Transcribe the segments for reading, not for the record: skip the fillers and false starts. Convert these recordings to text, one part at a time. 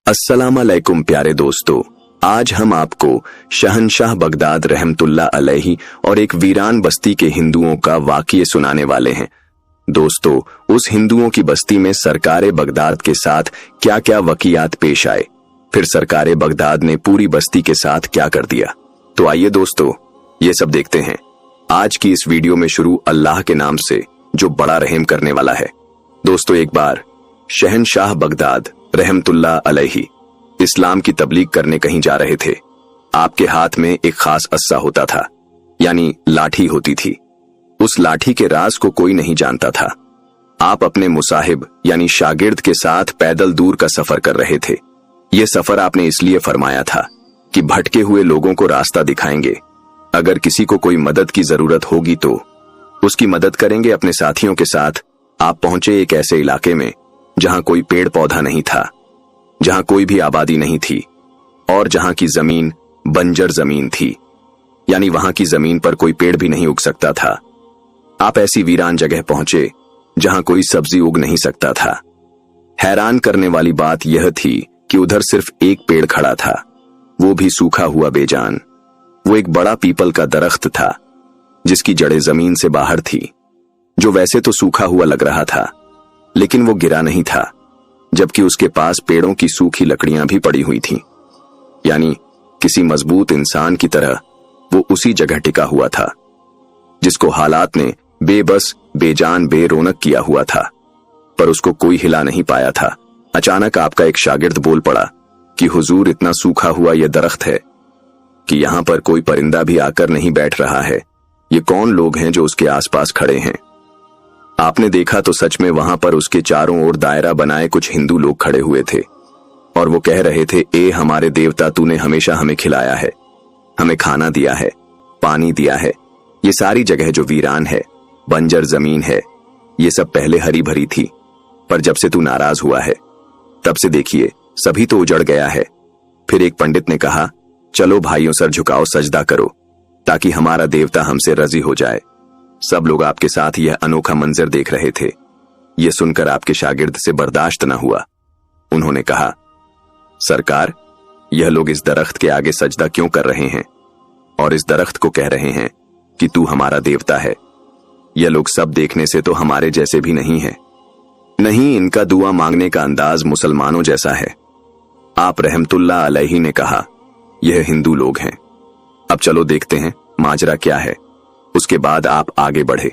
अस्सलाम अलैकुम प्यारे दोस्तों, आज हम आपको शहनशाह बगदाद रहमतुल्लाह अलैहि और एक वीरान बस्ती के हिंदुओं का वाक़या सुनाने वाले हैं। दोस्तों, उस हिंदुओं की बस्ती में सरकारे बगदाद के साथ क्या क्या वक़ियात पेश आए, फिर सरकारे बगदाद ने पूरी बस्ती के साथ क्या कर दिया। तो आइए दोस्तों, ये सब देखते हैं आज की इस वीडियो में। शुरू अल्लाह के नाम से जो बड़ा रहम करने वाला है। दोस्तों, एक बार शहनशाह बगदाद रहमतुल्लाह अलैहि इस्लाम की तबलीग करने कहीं जा रहे थे। आपके हाथ में एक खास अस्सा होता था, यानी लाठी होती थी। उस लाठी के राज को कोई नहीं जानता था। आप अपने मुसाहिब यानी शागिर्द के साथ पैदल दूर का सफर कर रहे थे। यह सफर आपने इसलिए फरमाया था कि भटके हुए लोगों को रास्ता दिखाएंगे। अगर किसी को कोई मदद की जरूरत होगी तो उसकी मदद करेंगे। अपने साथियों के साथ आप पहुंचे एक ऐसे इलाके में जहां कोई पेड़ पौधा नहीं था, जहां कोई भी आबादी नहीं थी और जहां की जमीन बंजर जमीन थी, यानी वहां की जमीन पर कोई पेड़ भी नहीं उग सकता था। आप ऐसी वीरान जगह पहुंचे जहां कोई सब्जी उग नहीं सकता था। हैरान करने वाली बात यह थी कि उधर सिर्फ एक पेड़ खड़ा था, वो भी सूखा हुआ बेजान। वो एक बड़ा पीपल का दरख्त था जिसकी जड़ें जमीन से बाहर थी, जो वैसे तो सूखा हुआ लग रहा था लेकिन वो गिरा नहीं था, जबकि उसके पास पेड़ों की सूखी लकड़ियां भी पड़ी हुई थीं। यानी किसी मजबूत इंसान की तरह वो उसी जगह टिका हुआ था जिसको हालात ने बेबस बेजान बेरोनक किया हुआ था, पर उसको कोई हिला नहीं पाया था। अचानक आपका एक शागिर्द बोल पड़ा कि हुजूर, इतना सूखा हुआ यह दरख्त है कि यहां पर कोई परिंदा भी आकर नहीं बैठ रहा है। ये कौन लोग हैं जो उसके आसपास खड़े हैं? आपने देखा तो सच में वहां पर उसके चारों ओर दायरा बनाए कुछ हिंदू लोग खड़े हुए थे और वो कह रहे थे, ए हमारे देवता, तूने हमेशा हमें खिलाया है, हमें खाना दिया है, पानी दिया है। ये सारी जगह जो वीरान है, बंजर जमीन है, ये सब पहले हरी भरी थी, पर जब से तू नाराज हुआ है तब से देखिए सभी तो उजड़ गया है। फिर एक पंडित ने कहा, चलो भाइयों, सर झुकाओ, सजदा करो ताकि हमारा देवता हमसे राजी हो जाए। सब लोग आपके साथ यह अनोखा मंजर देख रहे थे। यह सुनकर आपके शागिर्द से बर्दाश्त न हुआ। उन्होंने कहा, सरकार, यह लोग इस दरख्त के आगे सजदा क्यों कर रहे हैं और इस दरख्त को कह रहे हैं कि तू हमारा देवता है? यह लोग सब देखने से तो हमारे जैसे भी नहीं है। नहीं, इनका दुआ मांगने का अंदाज मुसलमानों जैसा है। आप रहमतुल्लाह अलैहि ने कहा, यह हिंदू लोग हैं। अब चलो देखते हैं माजरा क्या है। उसके बाद आप आगे बढ़े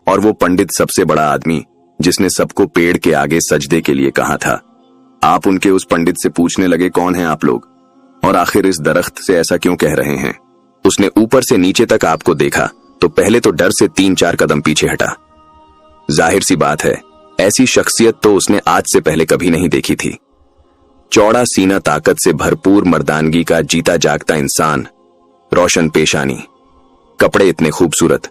और वो पंडित, सबसे बड़ा आदमी जिसने सबको पेड़ के आगे सजदे के लिए कहा था, आप उनके उस पंडित से पूछने लगे, कौन है आप लोग और आखिर इस दरख्त से ऐसा क्यों कह रहे हैं? उसने ऊपर से नीचे तक आपको देखा तो पहले तो डर से 3-4 कदम पीछे हटा। जाहिर सी बात है, ऐसी शख्सियत तो उसने आज से पहले कभी नहीं देखी थी। चौड़ा सीना, ताकत से भरपूर मर्दानगी का जीता जागता इंसान, रोशन पेशानी, कपड़े इतने खूबसूरत।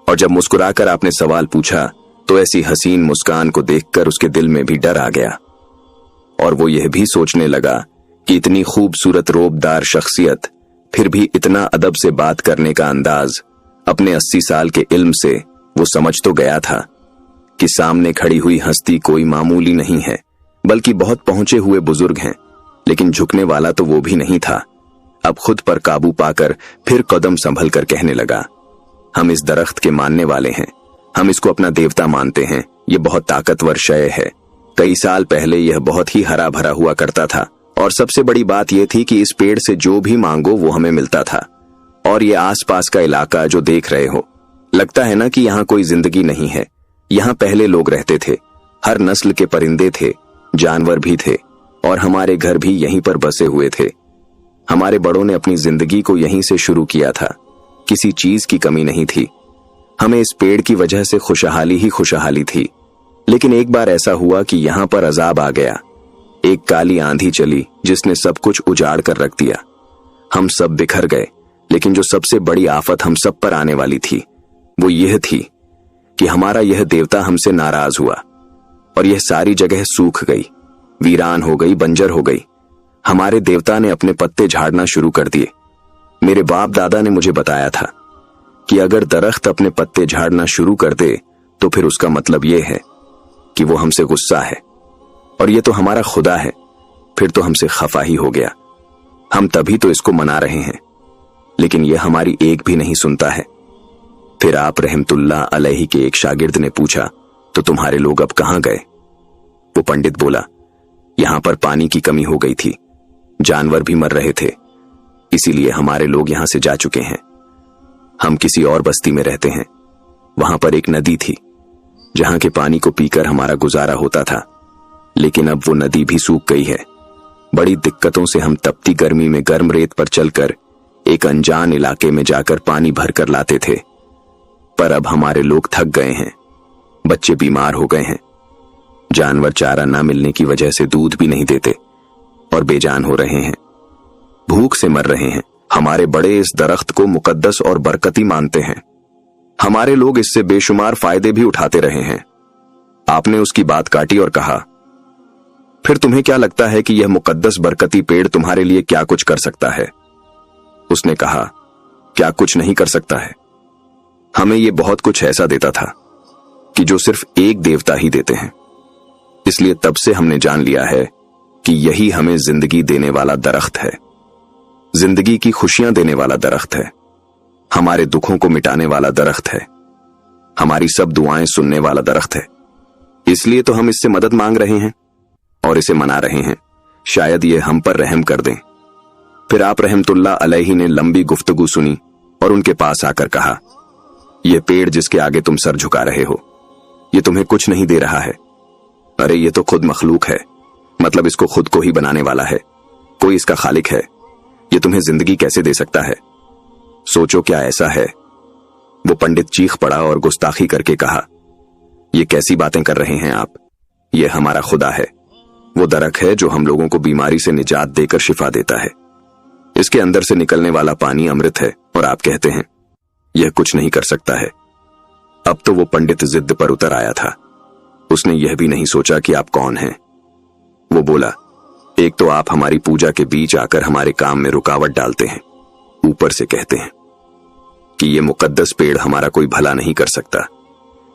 और जब मुस्कुराकर आपने सवाल पूछा तो ऐसी हसीन मुस्कान को देखकर उसके दिल में भी डर आ गया और वो यह भी सोचने लगा कि इतनी खूबसूरत रोबदार शख्सियत, फिर भी इतना अदब से बात करने का अंदाज। अपने 80 साल के इल्म से वो समझ तो गया था कि सामने खड़ी हुई हस्ती कोई मामूली नहीं है, बल्कि बहुत पहुंचे हुए बुजुर्ग हैं, लेकिन झुकने वाला तो वो भी नहीं था। अब खुद पर काबू पाकर फिर कदम संभल कर कहने लगा, हम इस दरख्त के मानने वाले हैं, हम इसको अपना देवता मानते हैं। ये बहुत ताकतवर शय है। कई साल पहले यह बहुत ही हरा भरा हुआ करता था और सबसे बड़ी बात यह थी कि इस पेड़ से जो भी मांगो वो हमें मिलता था। और ये आसपास का इलाका जो देख रहे हो, लगता है ना कि यहाँ कोई जिंदगी नहीं है। यहाँ पहले लोग रहते थे, हर नस्ल के परिंदे थे, जानवर भी थे और हमारे घर भी यहीं पर बसे हुए थे। हमारे बड़ों ने अपनी जिंदगी को यहीं से शुरू किया था। किसी चीज की कमी नहीं थी। हमें इस पेड़ की वजह से खुशहाली ही खुशहाली थी। लेकिन एक बार ऐसा हुआ कि यहाँ पर अजाब आ गया। एक काली आंधी चली जिसने सब कुछ उजाड़ कर रख दिया। हम सब बिखर गए, लेकिन जो सबसे बड़ी आफत हम सब पर आने वाली थी वो यह थी कि हमारा यह देवता हमसे नाराज हुआ और यह सारी जगह सूख गई, वीरान हो गई, बंजर हो गई। हमारे देवता ने अपने पत्ते झाड़ना शुरू कर दिए। मेरे बाप दादा ने मुझे बताया था कि अगर दरख्त अपने पत्ते झाड़ना शुरू कर दे तो फिर उसका मतलब यह है कि वो हमसे गुस्सा है और ये तो हमारा खुदा है। फिर तो हमसे खफा ही हो गया। हम तभी तो इसको मना रहे हैं, लेकिन यह हमारी एक भी नहीं सुनता है। फिर आप रहमतुल्लाह अलैहि के एक शागिर्द ने पूछा, तो तुम्हारे लोग अब कहां गए? वो पंडित बोला, यहां पर पानी की कमी हो गई थी, जानवर भी मर रहे थे, इसीलिए हमारे लोग यहां से जा चुके हैं। हम किसी और बस्ती में रहते हैं। वहां पर एक नदी थी, जहां के पानी को पीकर हमारा गुजारा होता था, लेकिन अब वो नदी भी सूख गई है। बड़ी दिक्कतों से हम तपती गर्मी में गर्म रेत पर चलकर एक अनजान इलाके में जाकर पानी भर कर लाते थे, पर अब हमारे लोग थक गए हैं, बच्चे बीमार हो गए हैं, जानवर चारा ना मिलने की वजह से दूध भी नहीं देते और बेजान हो रहे हैं, भूख से मर रहे हैं। हमारे बड़े इस दरख्त को मुकद्दस और बरकती मानते हैं। हमारे लोग इससे बेशुमार फायदे भी उठाते रहे हैं। आपने उसकी बात काटी और कहा, फिर तुम्हें क्या लगता है कि यह मुकद्दस बरकती पेड़ तुम्हारे लिए क्या कुछ कर सकता है? उसने कहा, क्या कुछ नहीं कर सकता है? हमें यह बहुत कुछ ऐसा देता था कि जो सिर्फ एक देवता ही देते हैं। इसलिए तब से हमने जान लिया है कि यही हमें जिंदगी देने वाला दरख्त है, जिंदगी की खुशियां देने वाला दरख्त है, हमारे दुखों को मिटाने वाला दरख्त है, हमारी सब दुआएं सुनने वाला दरख्त है। इसलिए तो हम इससे मदद मांग रहे हैं और इसे मना रहे हैं, शायद ये हम पर रहम कर दें। फिर आप रहमतुल्लाह अलैहि ने लंबी गुफ्तगू सुनी और उनके पास आकर कहा, यह पेड़ जिसके आगे तुम सर झुका रहे हो, ये तुम्हें कुछ नहीं दे रहा है। अरे ये तो खुद मखलूक है, मतलब इसको खुद को ही बनाने वाला है, कोई इसका खालिक है। ये तुम्हें जिंदगी कैसे दे सकता है? सोचो क्या ऐसा है? वो पंडित चीख पड़ा और गुस्ताखी करके कहा, ये कैसी बातें कर रहे हैं आप? ये हमारा खुदा है, वो दरख्त है जो हम लोगों को बीमारी से निजात देकर शिफा देता है। इसके अंदर से निकलने वाला पानी अमृत है और आप कहते हैं यह कुछ नहीं कर सकता है। अब तो वो पंडित जिद पर उतर आया था। उसने यह भी नहीं सोचा कि आप कौन हैं। वो बोला, एक तो आप हमारी पूजा के बीच आकर हमारे काम में रुकावट डालते हैं, ऊपर से कहते हैं कि ये मुकद्दस पेड़ हमारा कोई भला नहीं कर सकता,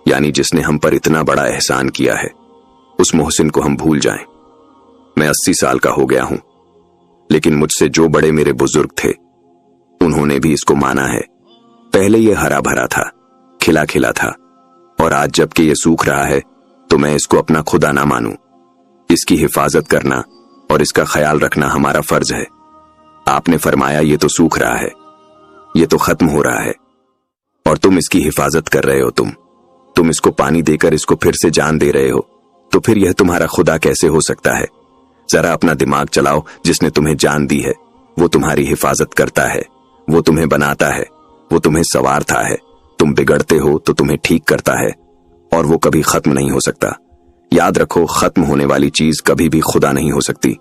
यानी जिसने हम पर इतना बड़ा एहसान किया है उस मोहसिन को हम भूल जाएं। मैं 80 साल का हो गया हूं, लेकिन मुझसे जो बड़े मेरे बुजुर्ग थे उन्होंने भी इसको माना है। पहले ये हरा भरा था, खिला खिला था, और आज जबकि ये सूख रहा है तो मैं इसको अपना खुदा ना मानूं। इसकी हिफाजत करना और इसका ख्याल रखना हमारा फर्ज है। आपने फरमाया ये तो सूख रहा है, ये तो खत्म हो रहा है, और तुम इसकी हिफाजत कर रहे हो। तुम इसको पानी देकर इसको फिर से जान दे रहे हो, तो फिर यह तुम्हारा खुदा कैसे हो सकता है? जरा अपना दिमाग चलाओ। जिसने तुम्हें जान दी है वो तुम्हारी हिफाजत करता है, वो तुम्हें बनाता है, वो तुम्हें संवारता है। तुम बिगड़ते हो तो तुम्हें ठीक करता है, और वो कभी खत्म नहीं हो सकता। याद रखो, खत्म होने वाली चीज कभी भी खुदा नहीं हो सकती।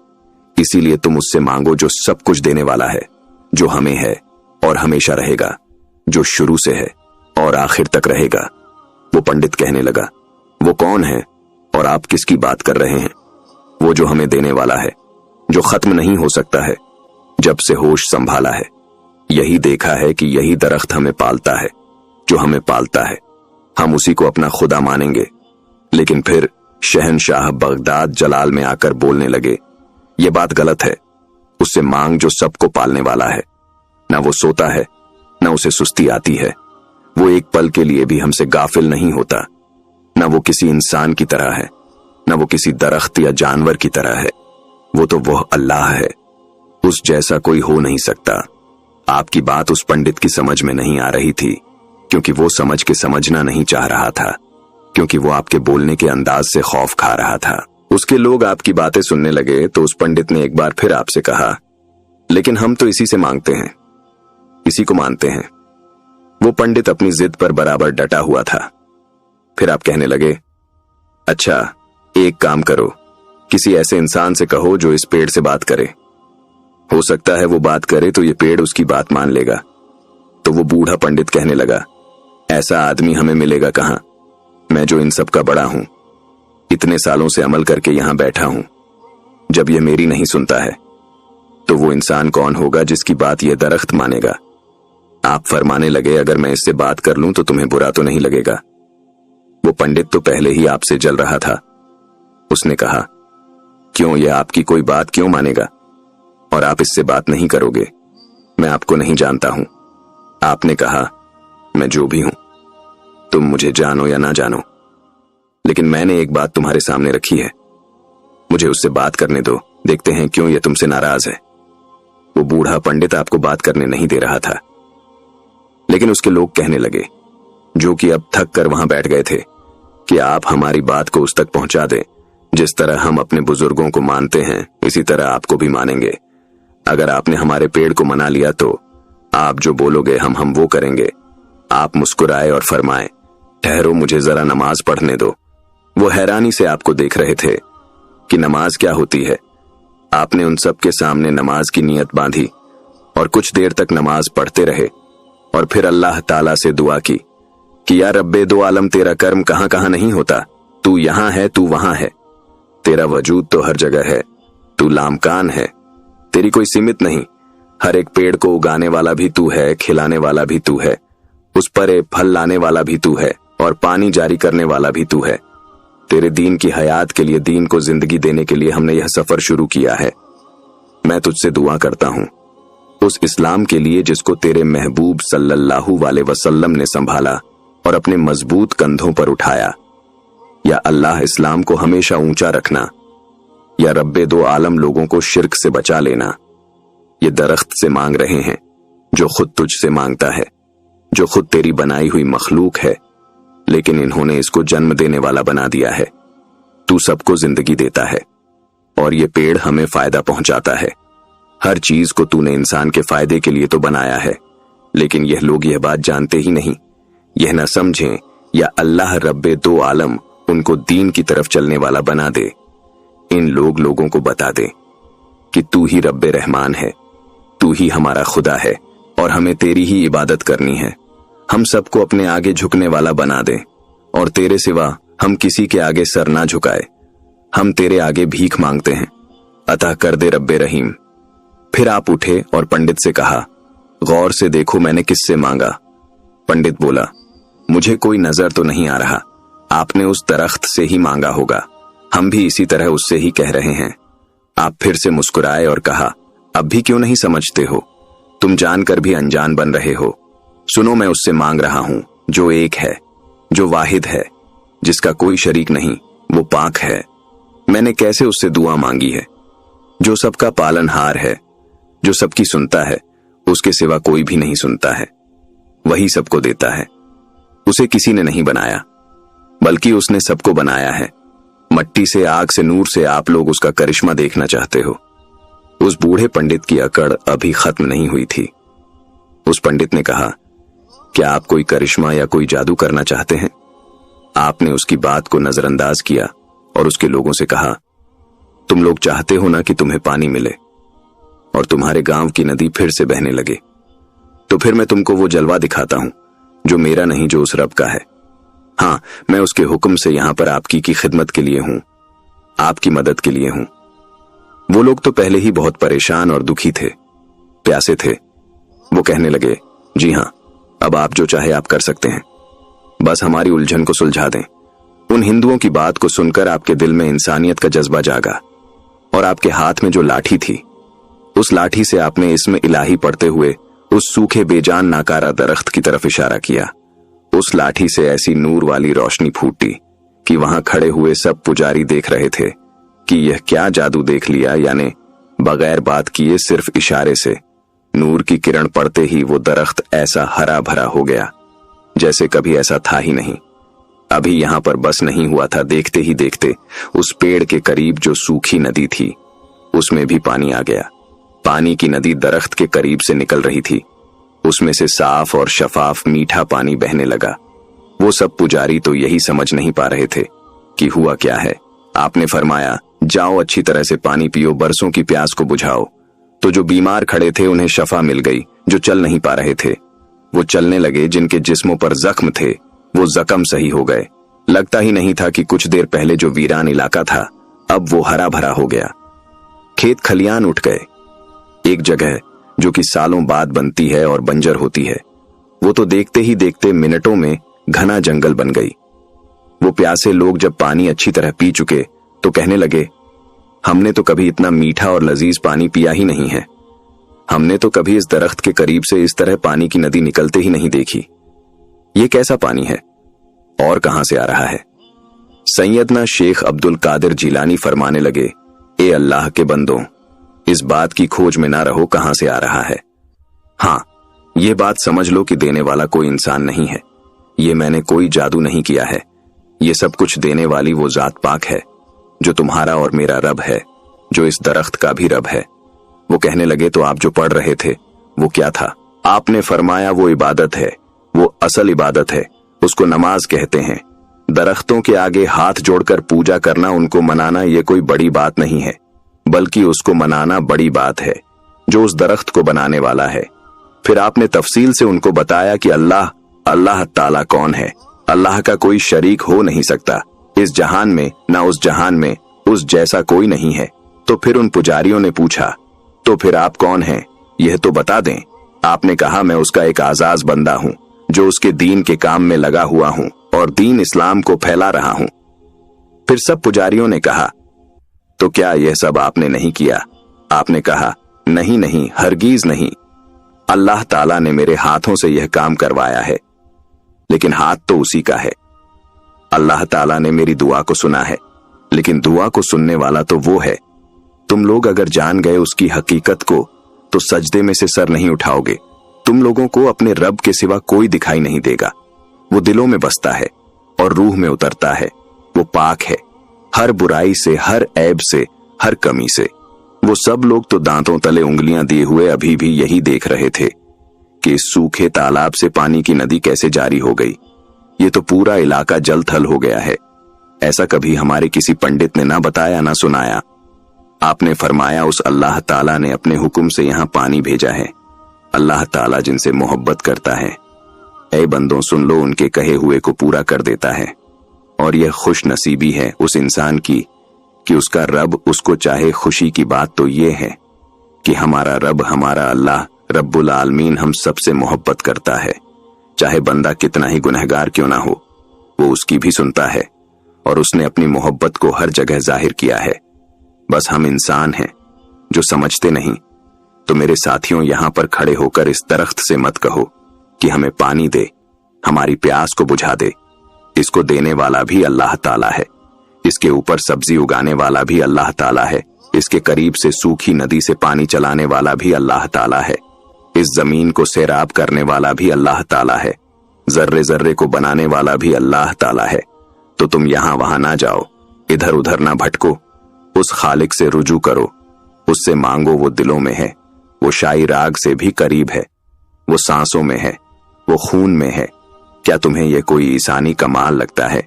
इसीलिए तुम उससे मांगो जो सब कुछ देने वाला है, जो हमें है और हमेशा रहेगा, जो शुरू से है और आखिर तक रहेगा। वो पंडित कहने लगा, वो कौन है और आप किसकी बात कर रहे हैं? वो जो हमें देने वाला है, जो खत्म नहीं हो सकता है, जब से होश संभाला है। यही देखा है कि यही दरख्त हमें पालता है, जो हमें पालता है। हम उसी को अपना खुदा मानेंगे। लेकिन फिर शहनशाह बगदाद जलाल में आकर बोलने लगे, ये बात गलत है। उससे मांग जो सबको पालने वाला है। ना वो सोता है, ना उसे सुस्ती आती है। वो एक पल के लिए भी हमसे गाफिल नहीं होता। ना वो किसी इंसान की तरह है, ना वो किसी दरख्त या जानवर की तरह है। वो तो वह अल्लाह है, उस जैसा कोई हो नहीं सकता। आपकी बात उस पंडित की समझ में नहीं आ रही थी, क्योंकि वो समझ के समझना नहीं चाह रहा था, क्योंकि वो आपके बोलने के अंदाज से खौफ खा रहा था। उसके लोग आपकी बातें सुनने लगे तो उस पंडित ने एक बार फिर आपसे कहा, लेकिन हम तो इसी से मांगते हैं, इसी को मानते हैं। वो पंडित अपनी जिद पर बराबर डटा हुआ था। फिर आप कहने लगे, अच्छा एक काम करो, किसी ऐसे इंसान से कहो जो इस पेड़ से बात करे। हो सकता है वो बात करे तो ये पेड़ उसकी बात मान लेगा। तो वो बूढ़ा पंडित कहने लगा, ऐसा आदमी हमें मिलेगा कहां? मैं जो इन सब का बड़ा हूं, इतने सालों से अमल करके यहां बैठा हूं, जब ये मेरी नहीं सुनता है तो वो इंसान कौन होगा जिसकी बात ये दरख्त मानेगा? आप फरमाने लगे, अगर मैं इससे बात कर लूं तो तुम्हें बुरा तो नहीं लगेगा? वो पंडित तो पहले ही आपसे जल रहा था। उसने कहा, क्यों, यह आपकी कोई बात क्यों मानेगा? और आप इससे बात नहीं करोगे? मैं आपको नहीं जानता हूं। आपने कहा, मैं जो भी हूं, तुम मुझे जानो या ना जानो, लेकिन मैंने एक बात तुम्हारे सामने रखी है। मुझे उससे बात करने दो, देखते हैं क्यों यह तुमसे नाराज है। वो बूढ़ा पंडित आपको बात करने नहीं दे रहा था, लेकिन उसके लोग कहने लगे, जो कि अब थक कर वहां बैठ गए थे, कि आप हमारी बात को उस तक पहुंचा दें। जिस तरह हम अपने बुजुर्गों को मानते हैं, इसी तरह आपको भी मानेंगे। अगर आपने हमारे पेड़ को मना लिया तो आप जो बोलोगे हम वो करेंगे। आप मुस्कुराए और फरमाए, ठहरो, मुझे जरा नमाज पढ़ने दो। वो हैरानी से आपको देख रहे थे कि नमाज क्या होती है। आपने उन सब के सामने नमाज की नीयत बांधी और कुछ देर तक नमाज पढ़ते रहे और फिर अल्लाह ताला से दुआ की कि या रब्बे दो आलम, तेरा कर्म कहां कहां नहीं होता। तू यहां है, तू वहां है, तेरा वजूद तो हर जगह है। तू लामकान है, तेरी कोई सीमित नहीं। हर एक पेड़ को उगाने वाला भी तू है, खिलाने वाला भी तू है, उस पर फल लाने वाला भी तू है और पानी जारी करने वाला भी तू है। तेरे दीन की हयात के लिए, दीन को जिंदगी देने के लिए हमने यह सफर शुरू किया है। मैं तुझसे दुआ करता हूं उस इस्लाम के लिए जिसको तेरे महबूब सल्लल्लाहु अलैहि वसल्लम ने संभाला और अपने मजबूत कंधों पर उठाया। या अल्लाह, इस्लाम को हमेशा ऊंचा रखना। या रब्बे दो आलम, लोगों को शिर्क से बचा लेना। ये दरख्त से मांग रहे हैं जो खुद तुझसे मांगता है, जो खुद तेरी बनाई हुई मखलूक है, लेकिन इन्होंने इसको जन्म देने वाला बना दिया है। तू सबको जिंदगी देता है और ये पेड़ हमें फायदा पहुंचाता है। हर चीज को तूने इंसान के फायदे के लिए तो बनाया है, लेकिन यह लोग यह बात जानते ही नहीं, यह न समझें। या अल्लाह रब्बे दो आलम उनको दीन की तरफ चलने वाला बना दे। इन लोगों को बता दे कि तू ही रब्बे रहमान है, तू ही हमारा खुदा है और हमें तेरी ही इबादत करनी है। हम सबको अपने आगे झुकने वाला बना दे और तेरे सिवा हम किसी के आगे सर ना झुकाए। हम तेरे आगे भीख मांगते हैं, अता कर दे रब्बे रहीम। फिर आप उठे और पंडित से कहा, गौर से देखो मैंने किससे मांगा। पंडित बोला, मुझे कोई नजर तो नहीं आ रहा, आपने उस दरख्त से ही मांगा होगा। हम भी इसी तरह उससे ही कह रहे हैं। आप फिर से मुस्कुराए और कहा, अब भी क्यों नहीं समझते हो? तुम जानकर भी अनजान बन रहे हो। सुनो, मैं उससे मांग रहा हूं जो एक है, जो वाहिद है, जिसका कोई शरीक नहीं, वो पाक है। मैंने कैसे उससे दुआ मांगी है? जो सबका पालनहार है, जो सबकी सुनता है, उसके सिवा कोई भी नहीं सुनता है। वही सबको देता है। उसे किसी ने नहीं बनाया, बल्कि उसने सबको बनाया है। मट्टी से, आग से, नूर से आप लोग उसका करिश्मा देखना चाहते हो। उस बूढ़े पंडित की अकड़ अभी खत्म नहीं हुई थी। उस पंडित ने कहा, क्या आप कोई करिश्मा या कोई जादू करना चाहते हैं? आपने उसकी बात को नजरअंदाज किया और उसके लोगों से कहा, तुम लोग चाहते हो ना कि तुम्हें पानी मिले और तुम्हारे गांव की नदी फिर से बहने लगे, तो फिर मैं तुमको वो जलवा दिखाता हूं जो मेरा नहीं, जो उस रब का है। हाँ, मैं उसके हुक्म से यहां पर आपकी की खिदमत के लिए हूं, आपकी मदद के लिए हूं। वो लोग तो पहले ही बहुत परेशान और दुखी थे, प्यासे थे। वो कहने लगे, जी हां, अब आप जो चाहे आप कर सकते हैं, बस हमारी उलझन को सुलझा दें। उन हिंदुओं की बात को सुनकर आपके दिल में इंसानियत का जज्बा जागा और आपके हाथ में जो लाठी थी, उस लाठी से आपने इसमें इलाही पढ़ते हुए उस सूखे बेजान नाकारा दरख्त की तरफ इशारा किया। उस लाठी से ऐसी नूर वाली रोशनी फूटी कि वहां खड़े हुए सब पुजारी देख रहे थे कि यह क्या जादू देख लिया। यानी बगैर बात किए, सिर्फ इशारे से नूर की किरण पड़ते ही वो दरख्त ऐसा हरा भरा हो गया जैसे कभी ऐसा था ही नहीं। अभी यहां पर बस नहीं हुआ था, देखते ही देखते उस पेड़ के करीब जो सूखी नदी थी उसमें भी पानी आ गया। पानी की नदी दरख्त के करीब से निकल रही थी, उसमें से साफ और शफाफ मीठा पानी बहने लगा। वो सब पुजारी तो यही समझ नहीं पा रहे थे कि हुआ क्या है। आपने फरमाया, जाओ अच्छी तरह से पानी पियो, बरसों की प्यास को बुझाओ। तो जो बीमार खड़े थे उन्हें शफा मिल गई, जो चल नहीं पा रहे थे वो चलने लगे, जिनके जिस्मों पर जख्म थे वो जख्म सही हो गए। लगता ही नहीं था कि कुछ देर पहले जो वीरान इलाका था अब वो हरा भरा हो गया। खेत खलियान उठ गए। एक जगह जो कि सालों बाद बनती है और बंजर होती है, वो तो देखते ही देखते मिनटों में घना जंगल बन गई। वो प्यासे लोग जब पानी अच्छी तरह पी चुके तो कहने लगे, हमने तो कभी इतना मीठा और लजीज पानी पिया ही नहीं है। हमने तो कभी इस दरख्त के करीब से इस तरह पानी की नदी निकलते ही नहीं देखी। ये कैसा पानी है और कहां से आ रहा है? सैयदना शेख अब्दुल कादिर जिलानी फरमाने लगे, ए अल्लाह के बंदों, इस बात की खोज में ना रहो कहां से आ रहा है। हाँ, ये बात समझ लो कि देने वाला कोई इंसान नहीं है। ये मैंने कोई जादू नहीं किया है। ये सब कुछ देने वाली वो जात पाक है जो तुम्हारा और मेरा रब है, जो इस दरख्त का भी रब है। वो कहने लगे, तो आप जो पढ़ रहे थे वो क्या था? आपने फरमाया, वो इबादत है, वो असल इबादत है, उसको नमाज कहते हैं। दरख्तों के आगे हाथ जोड़कर पूजा करना, उनको मनाना, ये कोई बड़ी बात नहीं है, बल्कि उसको मनाना बड़ी बात है जो उस दरख्त को बनाने वाला है। फिर आपने तफसील से उनको बताया कि अल्लाह ताला कौन है। अल्लाह का कोई शरीक हो नहीं सकता, इस जहान में ना उस जहान में उस जैसा कोई नहीं है। तो फिर उन पुजारियों ने पूछा, तो फिर आप कौन हैं, यह तो बता दें। आपने कहा, मैं उसका एक आजाज बंदा हूं जो उसके दीन के काम में लगा हुआ हूं और दीन इस्लाम को फैला रहा हूं। फिर सब पुजारियों ने कहा, तो क्या यह सब आपने नहीं किया? आपने कहा, नहीं, हरगिज नहीं। अल्लाह ताला ने मेरे हाथों से यह काम करवाया है, लेकिन हाथ तो उसी का है। अल्लाह ताला ने मेरी दुआ को सुना है, लेकिन दुआ को सुनने वाला तो वो है। तुम लोग अगर जान गए उसकी हकीकत को तो सजदे में से सर नहीं उठाओगे। तुम लोगों को अपने रब के सिवा कोई दिखाई नहीं देगा। वो दिलों में बसता है और रूह में उतरता है। वो पाक है हर बुराई से, हर ऐब से, हर कमी से। वो सब लोग तो दांतों तले उंगलियां दिए हुए अभी भी यही देख रहे थे कि इस सूखे तालाब से पानी की नदी कैसे जारी हो गई। ये तो पूरा इलाका जल थल हो गया है। ऐसा कभी हमारे किसी पंडित ने ना बताया ना सुनाया। आपने फरमाया, उस अल्लाह ताला ने अपने हुक्म से यहां पानी भेजा है। अल्लाह ताला जिनसे मोहब्बत करता है, ऐ बंदों सुन लो, उनके कहे हुए को पूरा कर देता है। और यह खुश नसीबी है उस इंसान की कि उसका रब उसको चाहे। खुशी की बात तो ये है कि हमारा रब, हमारा अल्लाह रब्बुल आलमीन हम सबसे मोहब्बत करता है। चाहे बंदा कितना ही गुनहगार क्यों ना हो, वो उसकी भी सुनता है और उसने अपनी मोहब्बत को हर जगह जाहिर किया है। बस हम इंसान हैं जो समझते नहीं। तो मेरे साथियों, यहां पर खड़े होकर इस दरख्त से मत कहो कि हमें पानी दे, हमारी प्यास को बुझा दे। इसको देने वाला भी अल्लाह ताला है, इसके ऊपर सब्जी उगाने वाला भी अल्लाह ताला है, इसके करीब से सूखी नदी से पानी चलाने वाला भी अल्लाह ताला है, इस जमीन को सैराब करने वाला भी अल्लाह ताला है, जर्रे जर्रे को बनाने वाला भी अल्लाह ताला है। तो तुम यहां वहां ना जाओ, इधर उधर ना भटको, उस खालिक से रुजू करो, उससे मांगो। वो दिलों में है, वो शाही राग से भी करीब है, वो सांसों में है, वो खून में है। क्या तुम्हें यह कोई ईसानी कमाल लगता है?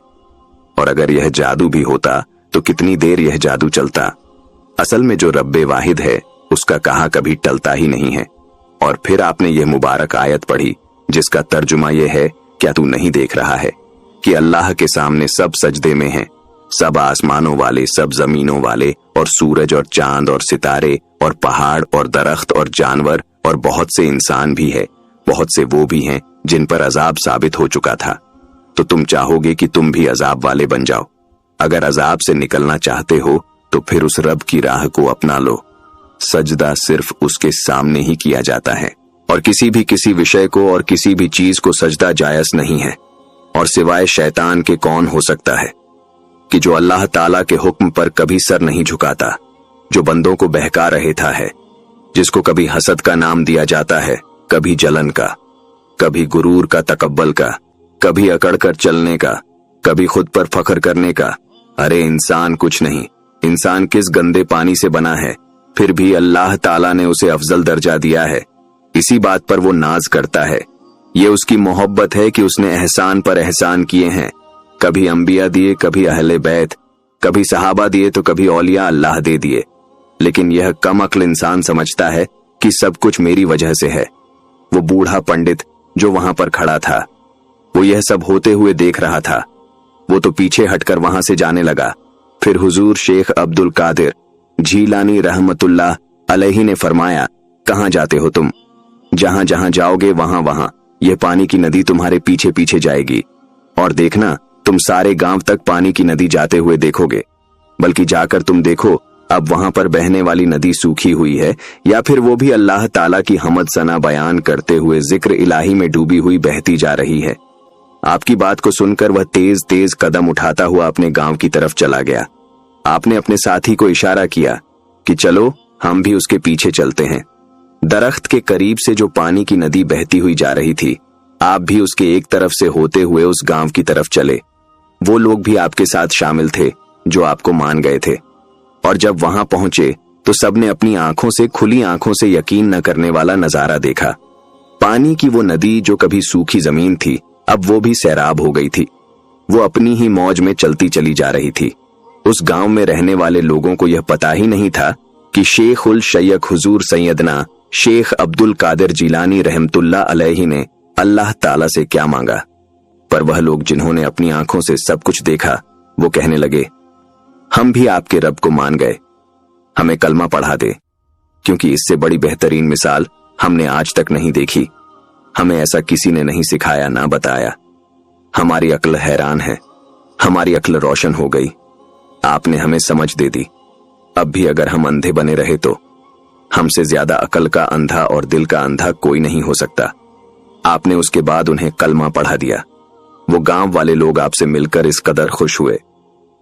और अगर यह जादू भी होता तो कितनी देर यह जादू चलता? असल में जो रब्बे वाहिद है उसका कहा कभी टलता ही नहीं है। और फिर आपने यह मुबारक आयत पढ़ी जिसका तर्जुमा यह है, क्या तू नहीं देख रहा है कि अल्लाह के सामने सब सजदे में हैं, सब आसमानों वाले, सब जमीनों वाले, और सूरज और चांद और सितारे और पहाड़ और दरख्त और जानवर, और बहुत से इंसान भी है, बहुत से वो भी हैं जिन पर अजाब साबित हो चुका था। तो तुम चाहोगे कि तुम भी अजाब वाले बन जाओ। अगर अजाब से निकलना चाहते हो तो फिर उस रब की राह को अपना लो। सजदा सिर्फ उसके सामने ही किया जाता है, और किसी विषय को और किसी भी चीज को सजदा जायज नहीं है। और सिवाय शैतान के कौन हो सकता है कि जो अल्लाह ताला के हुक्म पर कभी सर नहीं झुकाता, जो बंदों को बहका रहता है, जिसको कभी हसद का नाम दिया जाता है, कभी जलन का, कभी गुरूर का, तकब्बल का, कभी अकड़ कर चलने का, कभी खुद पर फख्र करने का। अरे इंसान कुछ नहीं, इंसान किस गंदे पानी से बना है, फिर भी अल्लाह ताला ने उसे अफजल दर्जा दिया है। इसी बात पर वो नाज करता है। ये उसकी मोहब्बत है कि उसने एहसान पर एहसान किए हैं। कभी अंबिया दिए, कभी अहले बैत, कभी सहाबा दिए तो कभी औलिया अल्लाह दे दिए। लेकिन यह कम अक्ल इंसान समझता है कि सब कुछ मेरी वजह से है। वो बूढ़ा पंडित जो वहां पर खड़ा था, वो यह सब होते हुए देख रहा था। वो तो पीछे हटकर वहां से जाने लगा। फिर हुजूर शेख अब्दुल कादिर जीलानी रहमतुल्लाह अलैहि ने फरमाया, कहां जाते हो तुम? जहां जहां जाओगे वहां वहां यह पानी की नदी तुम्हारे पीछे पीछे जाएगी। और देखना, तुम सारे गांव तक पानी की नदी जाते हुए देखोगे। बल्कि जाकर तुम देखो, अब वहां पर बहने वाली नदी सूखी हुई है या फिर वो भी अल्लाह ताला की हमद सना बयान करते हुए जिक्र इलाही में डूबी हुई बहती जा रही है। आपकी बात को सुनकर वह तेज तेज कदम उठाता हुआ अपने गांव की तरफ चला गया। आपने अपने साथी को इशारा किया कि चलो हम भी उसके पीछे चलते हैं। दरख्त के करीब से जो पानी की नदी बहती हुई जा रही थी, आप भी उसके एक तरफ से होते हुए उस गांव की तरफ चले। वो लोग भी आपके साथ शामिल थे जो आपको मान गए थे, और जब वहां पहुंचे तो सबने अपनी आंखों से, खुली आंखों से यकीन न करने वाला नजारा देखा। पानी की वो नदी जो कभी सूखी जमीन थी, अब वो भी सैराब हो गई थी। वो अपनी ही मौज में चलती चली जा रही थी। उस गांव में रहने वाले लोगों को यह पता ही नहीं था कि शेख उल शैख हुजूर सैयदना शेख अब्दुल कादिर जिलानी रहमतुल्लाह अलैहि ने अल्लाह ताला से क्या मांगा। पर वह लोग जिन्होंने अपनी आंखों से सब कुछ देखा, वो कहने लगे, हम भी आपके रब को मान गए, हमें कलमा पढ़ा दे, क्योंकि इससे बड़ी बेहतरीन मिसाल हमने आज तक नहीं देखी। हमें ऐसा किसी ने नहीं सिखाया ना बताया। हमारी अक्ल हैरान है, हमारी अक्ल रोशन हो गई, आपने हमें समझ दे दी। अब भी अगर हम अंधे बने रहे तो हमसे ज्यादा अकल का अंधा और दिल का अंधा कोई नहीं हो सकता। आपने उसके बाद उन्हें कलमा पढ़ा दिया। वो गांव वाले लोग आपसे मिलकर इस कदर खुश हुए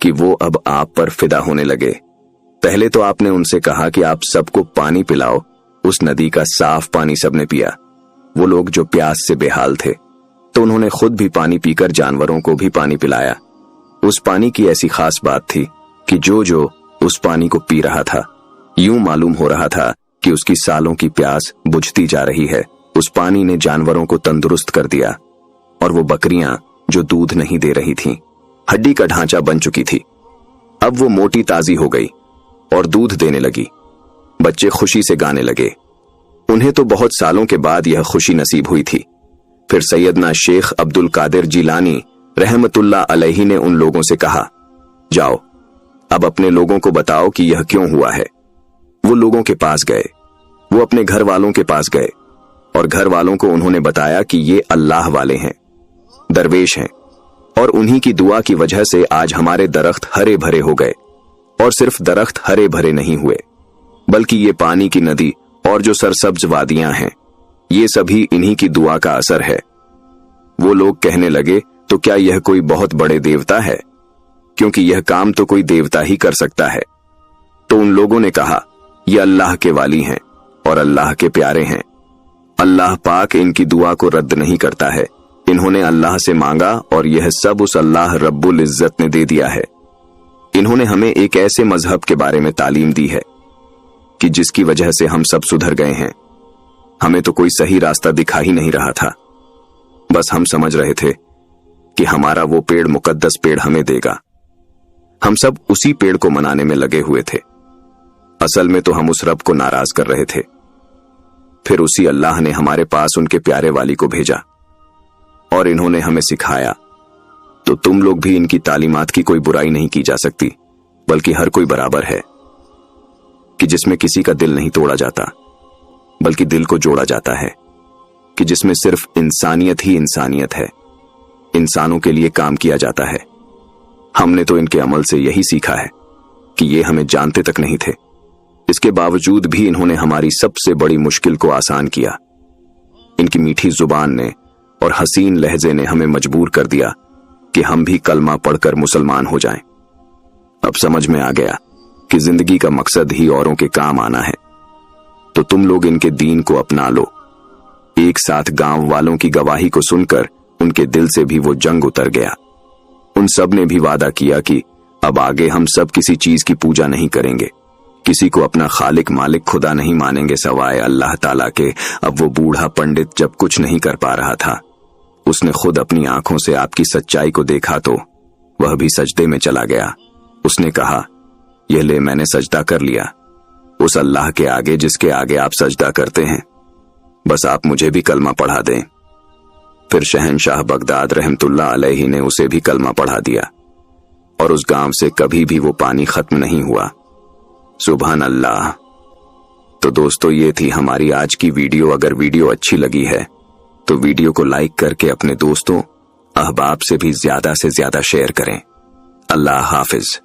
कि वो अब आप पर फिदा होने लगे। पहले तो आपने उनसे कहा कि आप सबको पानी पिलाओ। उस नदी का साफ पानी सबने पिया। वो लोग जो प्यास से बेहाल थे, तो उन्होंने खुद भी पानी पीकर जानवरों को भी पानी पिलाया। उस पानी की ऐसी खास बात थी कि जो जो उस पानी को पी रहा था, यूं मालूम हो रहा था कि उसकी सालों की प्यास बुझती जा रही है। उस पानी ने जानवरों को तंदुरुस्त कर दिया, और वो बकरियां जो दूध नहीं दे रही थीं, हड्डी का ढांचा बन चुकी थी, अब वो मोटी ताजी हो गई और दूध देने लगी। बच्चे खुशी से गाने लगे। उन्हें तो बहुत सालों के बाद यह खुशी नसीब हुई थी। फिर सैयदना शेख अब्दुल कादिर जिलानी रहमतुल्लाह अलैहि ने उन लोगों से कहा, जाओ अब अपने लोगों को बताओ कि यह क्यों हुआ है। वो लोगों के पास गए, वो अपने घर वालों के पास गए, और घर वालों को उन्होंने बताया कि ये अल्लाह वाले हैं, दरवेश हैं, और उन्हीं की दुआ की वजह से आज हमारे दरख्त हरे भरे हो गए। और सिर्फ दरख्त हरे भरे नहीं हुए, बल्कि ये पानी की नदी और जो सरसब्ज वादियां हैं, ये सभी इन्हीं की दुआ का असर है। वो लोग कहने लगे, तो क्या यह कोई बहुत बड़े देवता है? क्योंकि यह काम तो कोई देवता ही कर सकता है। तो उन लोगों ने कहा, ये अल्लाह के वाली हैं और अल्लाह के प्यारे हैं। अल्लाह पाक इनकी दुआ को रद्द नहीं करता है। इन्होंने अल्लाह से मांगा और यह सब उस अल्लाह रब्बुल इज्जत ने दे दिया है। इन्होंने हमें एक ऐसे मजहब के बारे में तालीम दी है कि जिसकी वजह से हम सब सुधर गए हैं। हमें तो कोई सही रास्ता दिखा ही नहीं रहा था। बस हम समझ रहे थे कि हमारा वो पेड़ मुकद्दस पेड़ हमें देगा। हम सब उसी पेड़ को मनाने में लगे हुए थे। असल में तो हम उस रब को नाराज कर रहे थे। फिर उसी अल्लाह ने हमारे पास उनके प्यारे वाली को भेजा और इन्होंने हमें सिखाया। तो तुम लोग भी इनकी तालीमात की कोई बुराई नहीं की जा सकती, बल्कि हर कोई बराबर है कि जिसमें किसी का दिल नहीं तोड़ा जाता, बल्कि दिल को जोड़ा जाता है, कि जिसमें सिर्फ इंसानियत ही इंसानियत है, इंसानों के लिए काम किया जाता है। हमने तो इनके अमल से यही सीखा है कि ये हमें जानते तक नहीं थे। इसके बावजूद भी इन्होंने हमारी सबसे बड़ी मुश्किल को आसान किया। इनकी मीठी जुबान ने और हसीन लहजे ने हमें मजबूर कर दिया कि हम भी कलमा पढ़कर मुसलमान हो जाएं। अब समझ में आ गया कि जिंदगी का मकसद ही औरों के काम आना है। तो तुम लोग इनके दीन को अपना लो। एक साथ गांव वालों की गवाही को सुनकर उनके दिल से भी वो जंग उतर गया। उन सब ने भी वादा किया कि अब आगे हम सब किसी चीज की पूजा नहीं करेंगे, किसी को अपना खालिक मालिक खुदा नहीं मानेंगे सवाए अल्लाह ताला के। अब वो बूढ़ा पंडित जब कुछ नहीं कर पा रहा था, उसने खुद अपनी आंखों से आपकी सच्चाई को देखा तो वह भी सजदे में चला गया। उसने कहा, यह ले मैंने सजदा कर लिया उस अल्लाह के आगे जिसके आगे आप सजदा करते हैं। बस आप मुझे भी कलमा पढ़ा दें। फिर शहनशाह बगदाद रहमतुल्लाह अलैहि ने उसे भी कलमा पढ़ा दिया और उस गांव से कभी भी वो पानी खत्म नहीं हुआ। सुभान अल्लाह। तो दोस्तों, ये थी हमारी आज की वीडियो। अगर वीडियो अच्छी लगी है तो वीडियो को लाइक करके अपने दोस्तों अहबाब से भी ज्यादा शेयर करें। अल्लाह हाफिज।